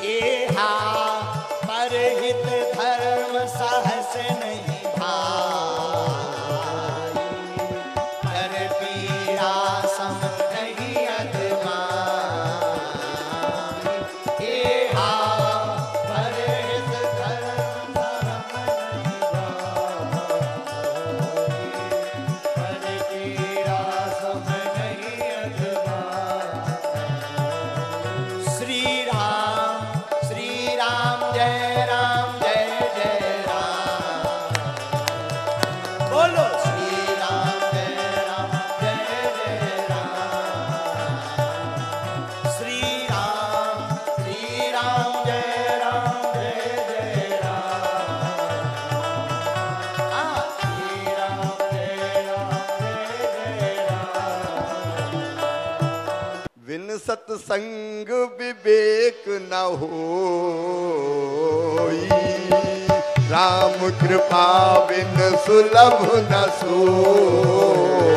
एहा परहित धर्म सहस नहीं भाई, कर पीड़ा सम नहीं अधमाई। एहा परहित धर्म सहस नहीं भाई, कर पीड़ा सम नहीं अधमाई। श्री राम जय राम जय जय राम। बोलो श्री राम जय जय राम। श्री राम जय जय राम। हाँ श्री राम जय जय राम। बिन सत्संग विवेक न होई, राम कृपा बिन सुलभ न सोई।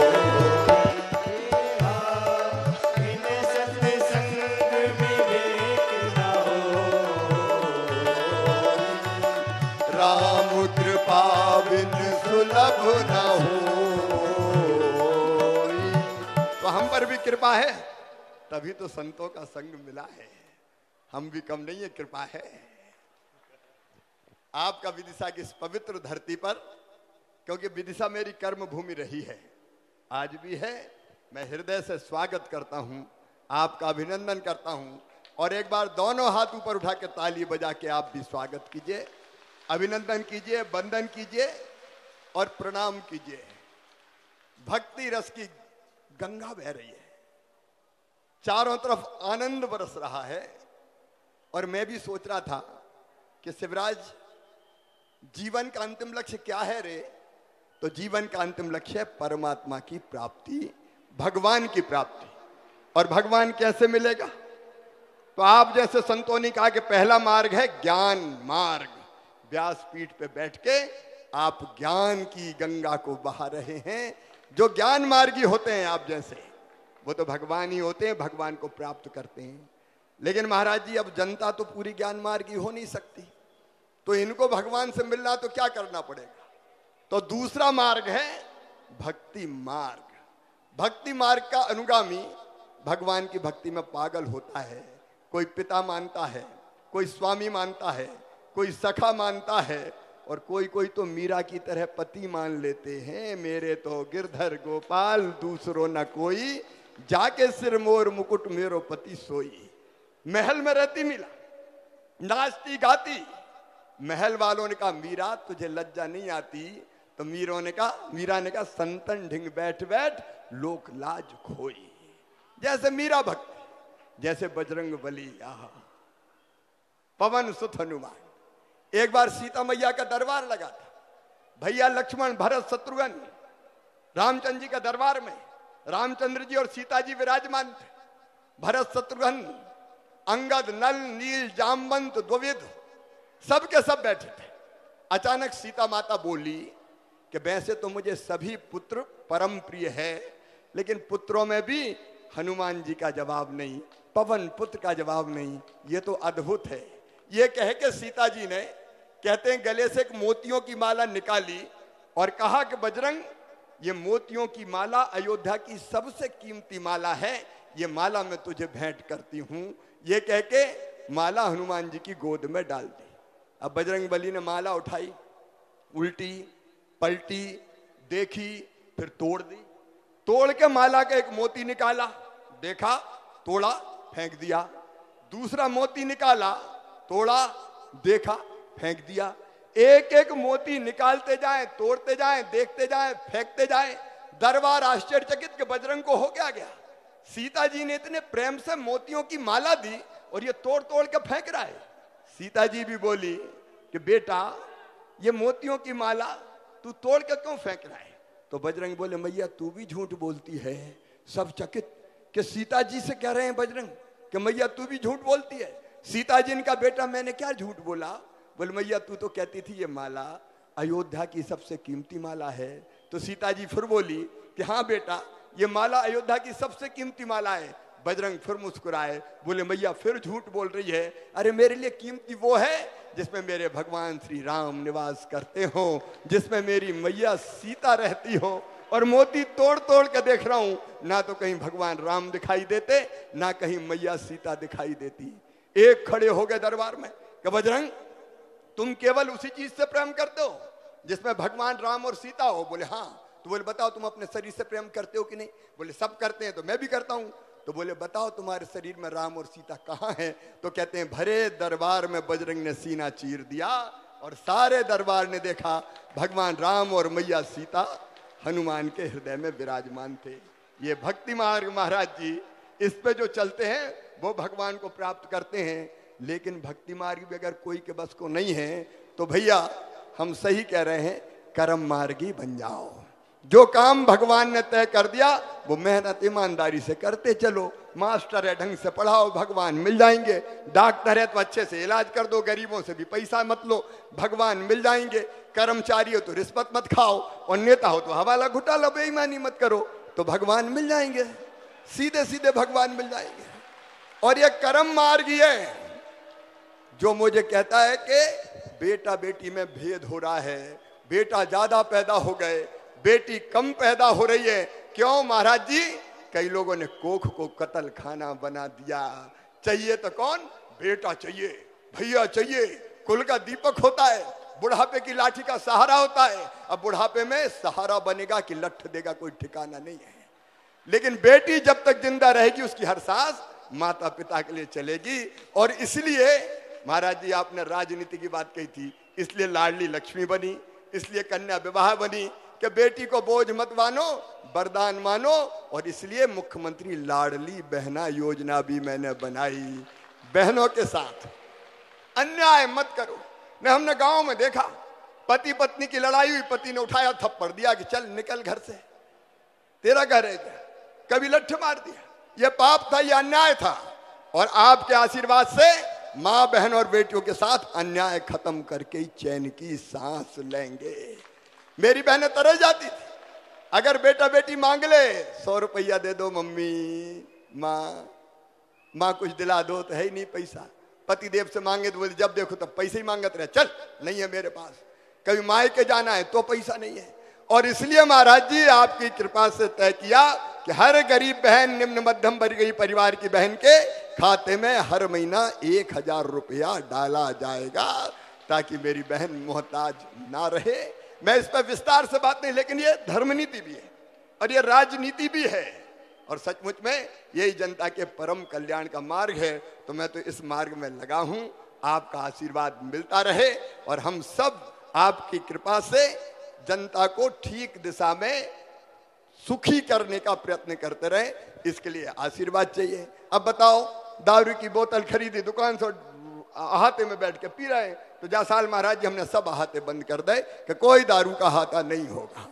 बिन सत्संग विवेक न होई, राम कृपा बिन सुलभ न होई। तो हम पर भी कृपा है, तभी तो संतों का संग मिला है। हम भी कम नहीं है, कृपा है आपका विदिशा की इस पवित्र धरती पर, क्योंकि विदिशा मेरी कर्म भूमि रही है, आज भी है। मैं हृदय से स्वागत करता हूं, आपका अभिनंदन करता हूं। और एक बार दोनों हाथ ऊपर उठा के ताली बजा के आप भी स्वागत कीजिए, अभिनंदन कीजिए, वंदन कीजिए और प्रणाम कीजिए। भक्ति रस की गंगा बह रही है, चारों तरफ आनंद बरस रहा है। और मैं भी सोच रहा था कि शिवराज, जीवन का अंतिम लक्ष्य क्या है रे? तो जीवन का अंतिम लक्ष्य है परमात्मा की प्राप्ति, भगवान की प्राप्ति। और भगवान कैसे मिलेगा? तो आप जैसे संतों ने कहा कि पहला मार्ग है ज्ञान मार्ग। व्यासपीठ पे बैठ के आप ज्ञान की गंगा को बहा रहे हैं। जो ज्ञान मार्गी होते हैं आप जैसे, वो तो भगवान ही होते हैं, भगवान को प्राप्त करते हैं। लेकिन महाराज जी, अब जनता तो पूरी ज्ञान मार्गी हो नहीं सकती, तो इनको भगवान से मिलना तो क्या करना पड़ेगा? तो दूसरा मार्ग है भक्ति मार्ग। भक्ति मार्ग का अनुगामी भगवान की भक्ति में पागल होता है। कोई पिता मानता है, कोई स्वामी मानता है, कोई सखा मानता है, और कोई कोई तो मीरा की तरह पति मान लेते हैं। मेरे तो गिरधर गोपाल दूसरो न कोई, जाके सिर मोर मुकुट मेरो पति सोई। महल में रहती मीरा, नाचती गाती। महल वालों ने कहा मीरा तुझे लज्जा नहीं आती? तो मीरा ने कहा संतन ढिंग बैठ बैठ लोक लाज खोई। जैसे मीरा भक्ति, जैसे बजरंग बली, आहा पवन सुत हनुमान। एक बार सीता मैया का दरबार लगा था, भैया लक्ष्मण भरत शत्रुघ्न रामचंद्र जी का दरबार में रामचंद्र जी और सीता जी विराजमान थे। भरत शत्रुघ्न अंगद नल नील जामवंत द्विविध सबके सब बैठे थे। अचानक सीता माता बोली कि वैसे तो मुझे सभी पुत्र परम प्रिय है, लेकिन पुत्रों में भी हनुमान जी का जवाब नहीं, पवन पुत्र का जवाब नहीं। ये तो अद्भुत है। ये कह के सीता जी ने, कहते हैं, गले से एक मोतियों की माला निकाली और कहा कि बजरंग, ये मोतियों की माला अयोध्या की सबसे कीमती माला है, ये माला मैं तुझे भेंट करती हूं। ये कह के माला हनुमान जी की गोद में डाल दी। अब बजरंग बली ने माला उठाई, उल्टी पलटी, देखी, फिर तोड़ दी। तोड़ के माला का एक मोती निकाला, देखा, तोड़ा, फेंक दिया। दूसरा मोती निकाला, तोड़ा, देखा, फेंक दिया। एक एक मोती निकालते जाएं, तोड़ते जाएं, देखते जाएं, फेंकते जाएं। दरबार आश्चर्यचकित के बजरंग को हो गया। सीता जी ने इतने प्रेम से मोतियों की माला दी और ये तोड़ तोड़ के फेंक रहा है। सीता जी भी बोली कि बेटा, ये मोतियों की माला तू तोड़ के क्यों फेंक रहा है? तो बजरंग बोले, मैया तू भी झूठ बोलती है। सब चकित कि सीता जी से कह रहे हैं बजरंग कि मैया तू भी झूठ बोलती है। सीता जी ने कहा, बेटा मैंने क्या झूठ बोला? बोले, मैया तू तो कहती थी ये माला अयोध्या की सबसे कीमती माला है। तो सीता जी फिर बोली कि हाँ बेटा, ये माला अयोध्या की सबसे कीमती माला है। बजरंग फिर मुस्कुराए, बोले मैया फिर झूठ बोल रही है। अरे मेरे लिए कीमती वो है जिसमें मेरे भगवान श्री राम निवास करते हो, जिसमें मेरी मैया सीता रहती हो। और मोती तोड़ तोड़ के देख रहा हूं, ना तो कहीं भगवान राम दिखाई देते, ना कहीं मैया सीता दिखाई देती। एक खड़े हो गए दरबार में कि बजरंग तुम केवल उसी चीज से प्रेम करते हो जिसमें भगवान राम और सीता हो। बोले हाँ। तो बोले बताओ तुम अपने शरीर से प्रेम करते हो कि नहीं? बोले सब करते हैं तो मैं भी करता हूं। तो बोले बताओ तुम्हारे शरीर में राम और सीता कहाँ हैं? तो कहते हैं भरे दरबार में बजरंग ने सीना चीर दिया और सारे दरबार ने देखा भगवान राम और मैया सीता हनुमान के हृदय में विराजमान थे। ये भक्ति मार्ग महाराज जी, इस पे जो चलते हैं वो भगवान को प्राप्त करते हैं। लेकिन भक्ति मार्ग भी अगर कोई के बस को नहीं है तो भैया हम सही कह रहे हैं, कर्म मार्गी बन जाओ। जो काम भगवान ने तय कर दिया वो मेहनत ईमानदारी से करते चलो। मास्टर है ढंग से पढ़ाओ, भगवान मिल जाएंगे। डॉक्टर है तो अच्छे से इलाज कर दो, गरीबों से भी पैसा मत लो, भगवान मिल जाएंगे। कर्मचारी हो तो रिश्वत मत खाओ, और नेता हो तो हवाला घोटाला बेईमानी मत करो, तो भगवान मिल जाएंगे। सीधे सीधे भगवान मिल जाएंगे। और ये कर्म मार्ग ही है जो मुझे कहता है कि बेटा बेटी में भेद हो रहा है, बेटा ज्यादा पैदा हो गए, बेटी कम पैदा हो रही है। क्यों महाराज जी? कई लोगों ने कोख को कत्ल खाना बना दिया। चाहिए तो कौन? बेटा चाहिए, भैया चाहिए, कुल का दीपक होता है, बुढ़ापे की लाठी का सहारा होता है। अब बुढ़ापे में सहारा बनेगा कि लठ देगा कोई ठिकाना नहीं है। लेकिन बेटी जब तक जिंदा रहेगी उसकी हर सांस माता पिता के लिए चलेगी। और इसलिए महाराज जी आपने राजनीति की बात कही थी, इसलिए लाडली लक्ष्मी बनी, इसलिए कन्या विवाह बनी कि बेटी को बोझ मत मानो, वरदान मानो। और इसलिए मुख्यमंत्री लाडली बहना योजना भी मैंने बनाई। बहनों के साथ अन्याय मत करो। न हमने गांव में देखा पति पत्नी की लड़ाई हुई, पति ने उठाया थप्पड़ दिया कि चल निकल घर से, तेरा घर है क्या? कभी लठ मार दिया। यह पाप था, यह अन्याय था। और आपके आशीर्वाद से मां बहन और बेटियों के साथ अन्याय खत्म करके ही चैन की सांस लेंगे। मेरी बहनें तरस जाती थी, अगर बेटा बेटी मांग ले 100 रुपया दे दो मम्मी, माँ कुछ दिला दो, तो है ही नहीं पैसा। पति देव से मांगे तो बोले जब देखो तब पैसे ही मांगते रहे, चल नहीं है मेरे पास। कभी मायके जाना है तो पैसा नहीं है। और इसलिए महाराज जी आपकी कृपा से तय किया कि हर गरीब बहन, निम्न मध्यम वर्गीय परिवार की बहन के खाते में हर महीना 1000 रुपया डाला जाएगा, ताकि मेरी बहन मोहताज ना रहे। मैं इस पर विस्तार से बात नहीं, लेकिन ये धर्मनीति भी है और ये राजनीति भी है, और सचमुच में यही जनता के परम कल्याण का मार्ग है। तो मैं तो इस मार्ग में लगा हूं। आपका आशीर्वाद मिलता रहे और हम सब आपकी कृपा से जनता को ठीक दिशा में सुखी करने का प्रयत्न करते रहे, इसके लिए आशीर्वाद चाहिए। अब बताओ, दारू की बोतल खरीदी दुकान से, अहाते में बैठ के पी रहे हैं, तो जा साल महाराज जी हमने सब अहाते बंद कर दे कि कोई दारू का अहाता नहीं होगा।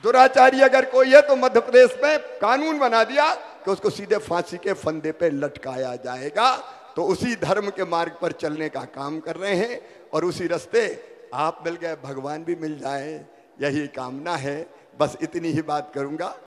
दुराचारी अगर कोई है तो मध्य प्रदेश में कानून बना दिया कि उसको सीधे फांसी के फंदे पे लटकाया जाएगा। तो उसी धर्म के मार्ग पर चलने का काम कर रहे हैं, और उसी रास्ते आप मिल गए, भगवान भी मिल जाए, यही कामना है। बस इतनी ही बात करूंगा।